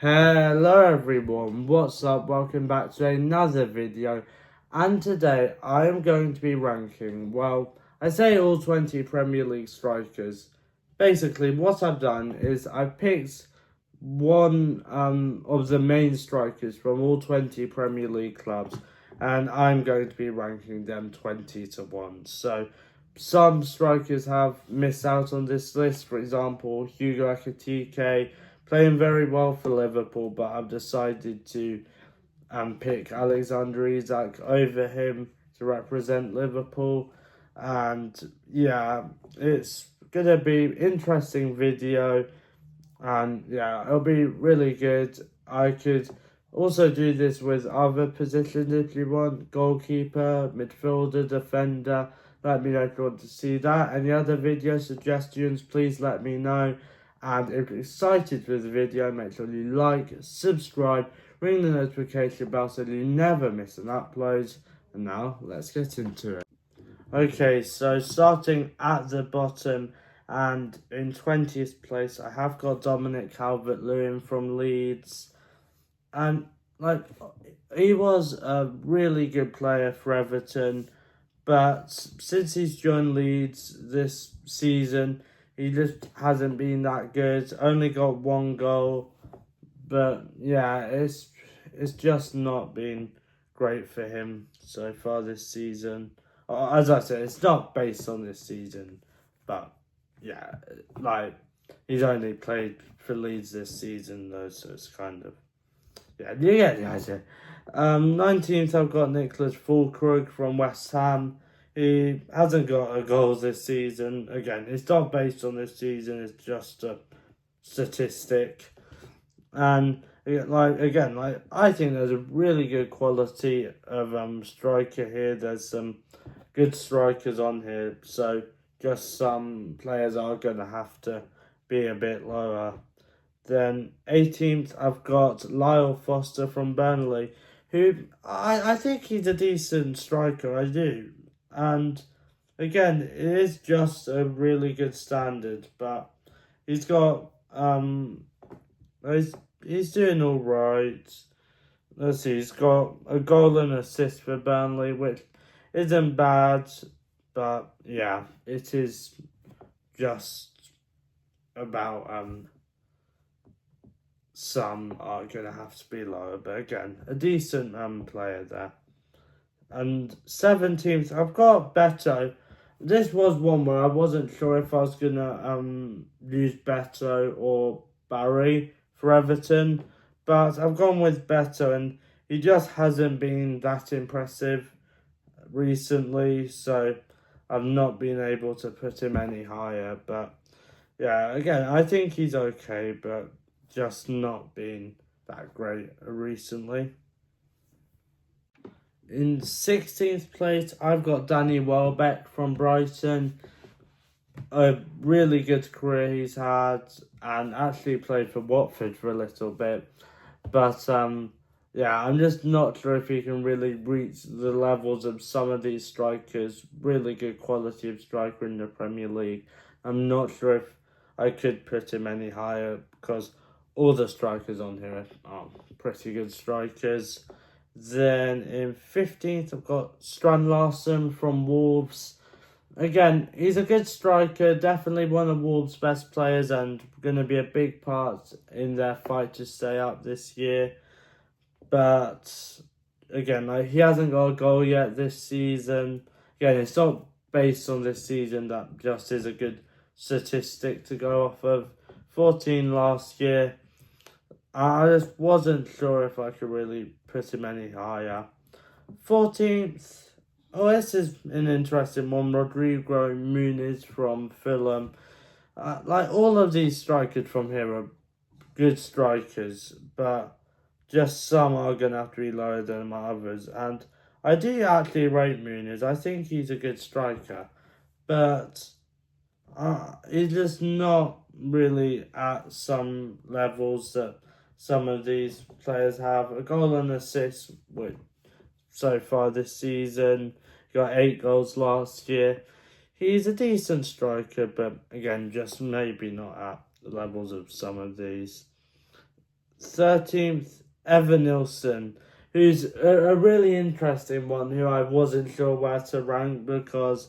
Hello everyone, what's up? Welcome back to another video, and today I am going to be ranking, well, I say all 20 Premier League strikers. Basically what I've done is I've picked one of the main strikers from all 20 Premier League clubs, and I'm going to be ranking them 20 to 1. So some strikers have missed out on this list. For example, Hugo Ekitike, playing very well for Liverpool, but I've decided to pick Alexander Isak over him to represent Liverpool. And yeah, it's gonna be interesting video, and yeah, it'll be really good. I could also do this with other positions if you want: goalkeeper, midfielder, defender. Let me know if you want to see that. Any other video suggestions, please let me know. And if you're excited for the video, make sure you like, subscribe, ring the notification bell so you never miss an upload. And now, let's get into it. Okay, so starting at the bottom, and in 20th place, I have got Dominic Calvert-Lewin from Leeds. And, he was a really good player for Everton, but since he's joined Leeds this season, he just hasn't been that good. Only got one goal, but yeah, it's just not been great for him so far this season. As I said, it's not based on this season, but yeah, he's only played for Leeds this season though, so it's kind of you get the idea. 19th, I've got Nicholas Füllkrug from West Ham. He hasn't got a goal this season. Again, it's not based on this season. It's just a statistic. And I think there's a really good quality of striker here. There's some good strikers on here. So just some players are going to have to be a bit lower. Then 18th, I've got Lyle Foster from Burnley, who I think he's a decent striker, I do. And again, it is just a really good standard, but he's got, he's doing all right. Let's see, he's got a goal and assist for Burnley, which isn't bad, but yeah, it is just about, some are going to have to be lower, but again, a decent player there. And 17th, I've got Beto. This was one where I wasn't sure if I was going to use Beto or Barry for Everton, but I've gone with Beto, and he just hasn't been that impressive recently, so I've not been able to put him any higher. But yeah, again, I think he's okay, but just not been that great recently. In 16th place, I've got Danny Welbeck from Brighton. A really good career he's had, and actually played for Watford for a little bit. But yeah, I'm just not sure if he can really reach the levels of some of these strikers. Really good quality of striker in the Premier League. I'm not sure if I could put him any higher, because all the strikers on here are pretty good strikers. Then in 15th, I've got Strand Larsen from Wolves. Again, he's a good striker, definitely one of Wolves' best players, and going to be a big part in their fight to stay up this year. But again, he hasn't got a goal yet this season. Again, it's not based on this season, that just is a good statistic to go off of. 14 last year. I just wasn't sure if I could really put him any higher. 14th. Oh, this is an interesting one. Rodrigo Muniz from Fulham. All of these strikers from here are good strikers, but just some are going to have to be lower than my others. And I do actually rate Muniz. I think he's a good striker, but he's just not really at some levels that some of these players have. A goal and assist so far this season. He got 8 goals last year. He's a decent striker, but again, just maybe not at the levels of some of these. 13th, Evanilson, who's a really interesting one who I wasn't sure where to rank because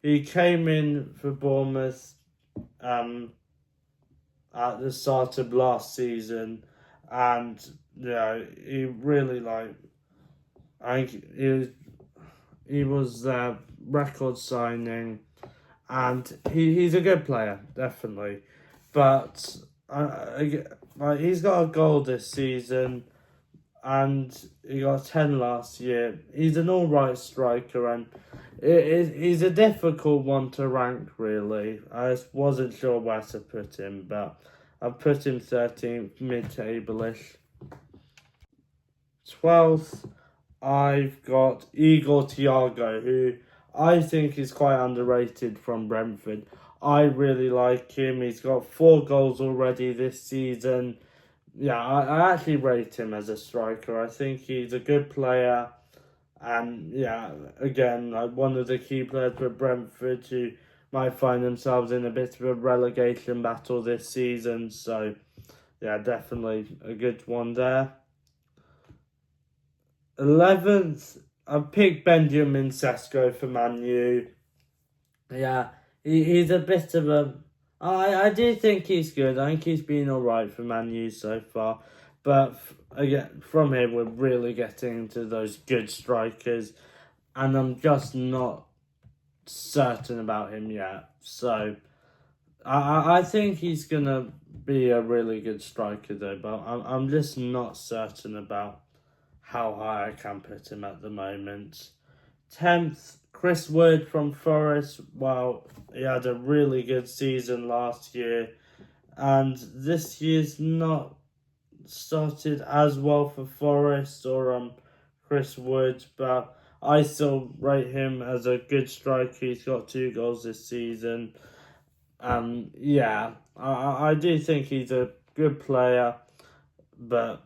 he came in for Bournemouth at the start of last season, and he really I think he was their record signing, and he's a good player, definitely, but he's got a goal this season, and he got 10 last year. He's an alright striker, and he's a difficult one to rank, really. I just wasn't sure where to put him, but I've put him 13th, mid-table-ish. 12th, I've got Igor Thiago, who I think is quite underrated from Brentford. I really like him. He's got 4 goals already this season. Yeah, I actually rate him as a striker. I think he's a good player. And yeah, again, like one of the key players for Brentford who might find themselves in a bit of a relegation battle this season. So yeah, definitely a good one there. 11th, I've picked Benjamin Sesko for Man U. Yeah, he's a bit of a... I do think he's good. I think he's been alright for Man U so far. But again, from here, we're really getting into those good strikers. And I'm just not certain about him yet. So, I think he's going to be a really good striker though. But I'm just not certain about how high I can put him at the moment. 10th, Chris Wood from Forest. Well, he had a really good season last year, and this year's not started as well for Forest or Chris Wood, but I still rate him as a good striker. He's got 2 goals this season. Yeah, I do think he's a good player, but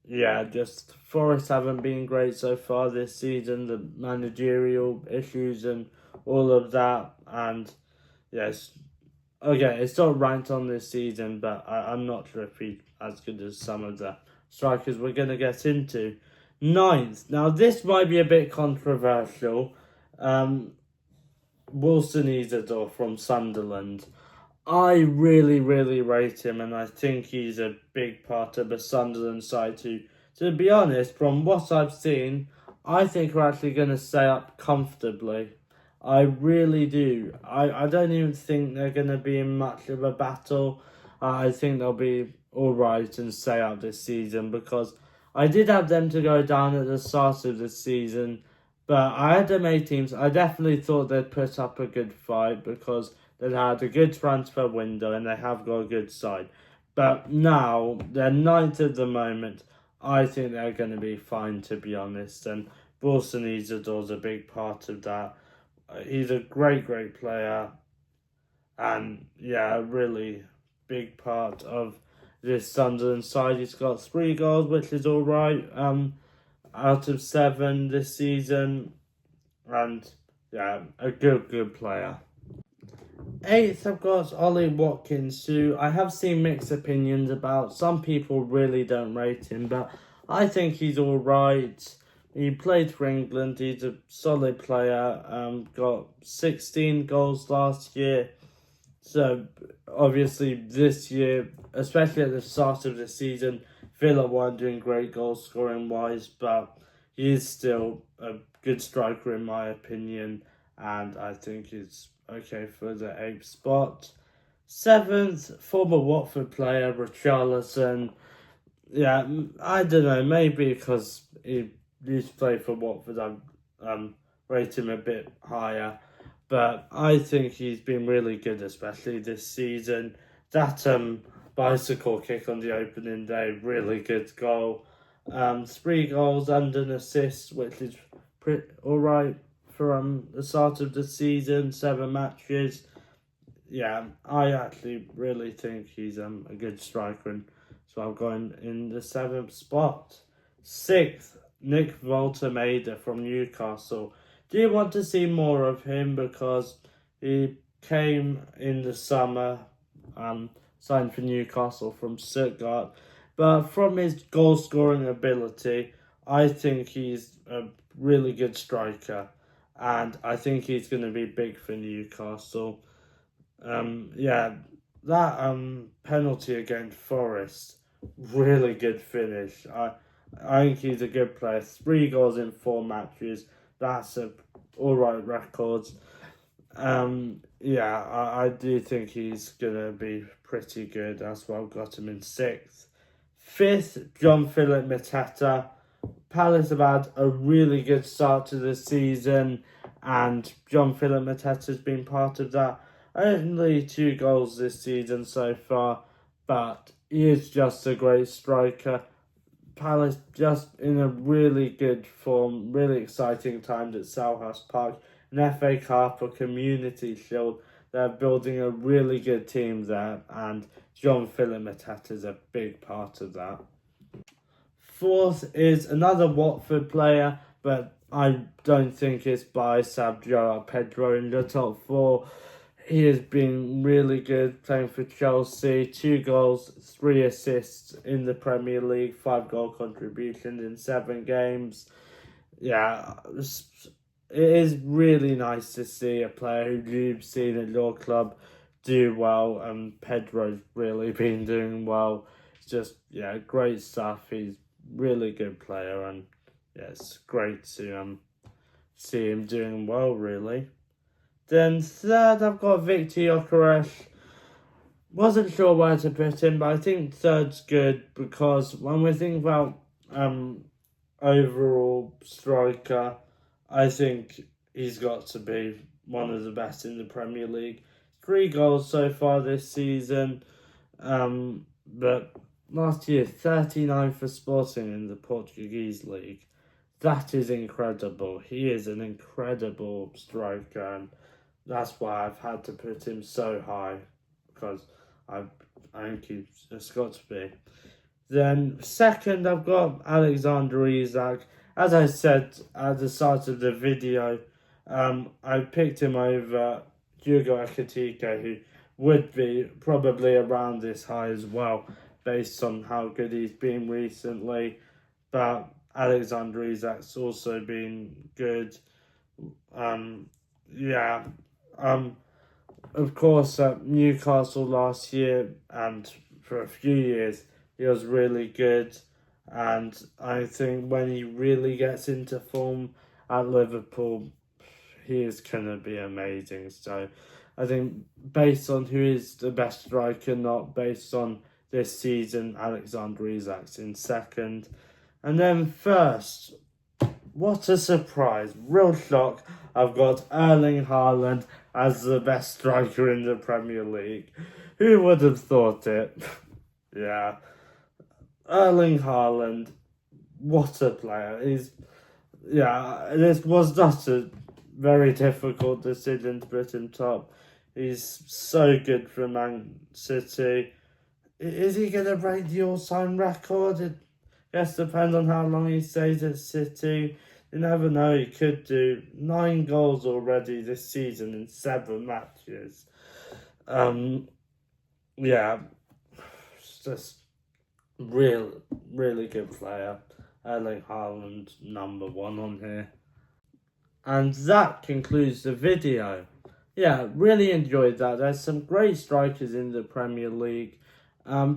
yeah, just Forest haven't been great so far this season. The managerial issues and all of that, and yes, okay, it's not ranked on this season, but I'm not sure if he's as good as some of the strikers we're going to get into. 9th, now this might be a bit controversial. Wilson Isidore from Sunderland. I really, really rate him, and I think he's a big part of the Sunderland side too. To be honest, from what I've seen, I think we're actually going to stay up comfortably. I really do. I don't even think they're going to be in much of a battle. I think they'll be alright and stay up this season, because I did have them to go down at the start of the season, but I had them 8 teams. I definitely thought they'd put up a good fight because they've had a good transfer window and they have got a good side. But now, they're 9th at the moment. I think they're going to be fine, to be honest. And Wilson Isidore's a big part of that. He's a great, great player. And yeah, a really big part of this Sunderland side. He's got 3 goals, which is alright. Out of 7 this season. And yeah, a good player. 8th, I've got Ollie Watkins, who I have seen mixed opinions about. Some people really don't rate him, but I think he's alright. He played for England. He's a solid player. Got 16 goals last year. So, obviously, this year, especially at the start of the season, Villa weren't doing great goal scoring wise, but he is still a good striker in my opinion, and I think he's okay for the 8th spot. 7th, former Watford player Richarlison. Yeah, I don't know, maybe because he used to play for Watford, I rate him a bit higher. But I think he's been really good, especially this season. That bicycle kick on the opening day, really good goal. 3 goals and an assist, which is pretty alright for the start of the season, 7 matches. Yeah, I actually really think he's a good striker, and so I'm going in the 7th spot. 6th, Nick Voltemade from Newcastle. Do you want to see more of him? Because he came in the summer, signed for Newcastle from Stuttgart. But from his goal scoring ability, I think he's a really good striker, and I think he's going to be big for Newcastle. Yeah, that penalty against Forest, really good finish. I think he's a good player. 3 goals in 4 matches. That's a alright record. Yeah, I do think he's gonna be pretty good. That's why I've got him in 6th. 5th, John Philip Mateta. Palace have had a really good start to the season, and John Philip Mateta's been part of that. Only 2 goals this season so far, but he is just a great striker. Palace just in a really good form, really exciting times at Selhurst Park, an FA Cup or Community Shield. They're building a really good team there, and John Philip Mateta is a big part of that. 4th is another Watford player, but I don't think it's by João Pedro in the top 4. He has been really good playing for Chelsea. 2 goals, 3 assists in the Premier League, 5 goal contributions in 7 games. Yeah, it is really nice to see a player who you've seen at your club do well, and Pedro's really been doing well. It's just, yeah, great stuff. He's really good player, and yeah, it's great to see him doing well, really. Then 3rd, I've got Victor Gyökeres. Wasn't sure where to put him, but I think 3rd's good because when we think about overall striker, I think he's got to be one of the best in the Premier League. 3 goals so far this season, but last year 39 for Sporting in the Portuguese league. That is incredible. He is an incredible striker, and that's why I've had to put him so high, because I think he's just got to be. Then 2nd, I've got Alexander Isak. As I said at the start of the video, I picked him over Hugo Ekitike, who would be probably around this high as well, based on how good he's been recently. But Alexander Isak's also been good. Of course, at Newcastle last year and for a few years, he was really good. And I think when he really gets into form at Liverpool, he is going to be amazing. So I think based on who is the best striker, not based on this season, Alexander Isak's in 2nd. And then 1st, what a surprise, real shock, I've got Erling Haaland as the best striker in the Premier League. Who would have thought it? Yeah. Erling Haaland, what a player. This was not a very difficult decision to put him top. He's so good for Man City. Is he going to break the all-time record? It just depends on how long he stays at City. You never know, he could do 9 goals already this season in 7 matches. It's just really good player. Erling Haaland, number 1 on here. And that concludes the video. Yeah, really enjoyed that. There's some great strikers in the Premier League.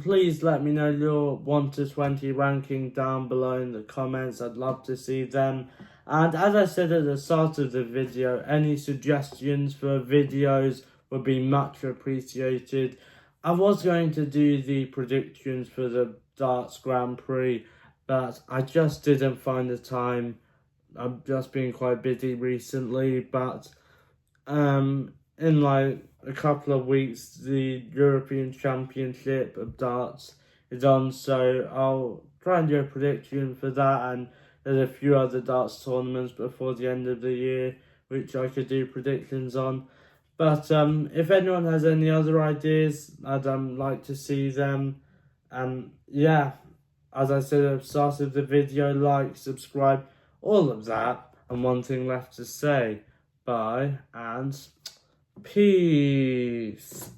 Please let me know your 1 to 20 ranking down below in the comments. I'd love to see them. And as I said at the start of the video, any suggestions for videos would be much appreciated. I was going to do the predictions for the Darts Grand Prix, but I just didn't find the time. I've just been quite busy recently, but in like a couple of weeks, the European Championship of Darts is on, so I'll try and do a prediction for that, and there's a few other darts tournaments before the end of the year which I could do predictions on. But if anyone has any other ideas, I'd like to see them. Yeah, as I said at the start of the video, like, subscribe, all of that. And one thing left to say, bye and peace.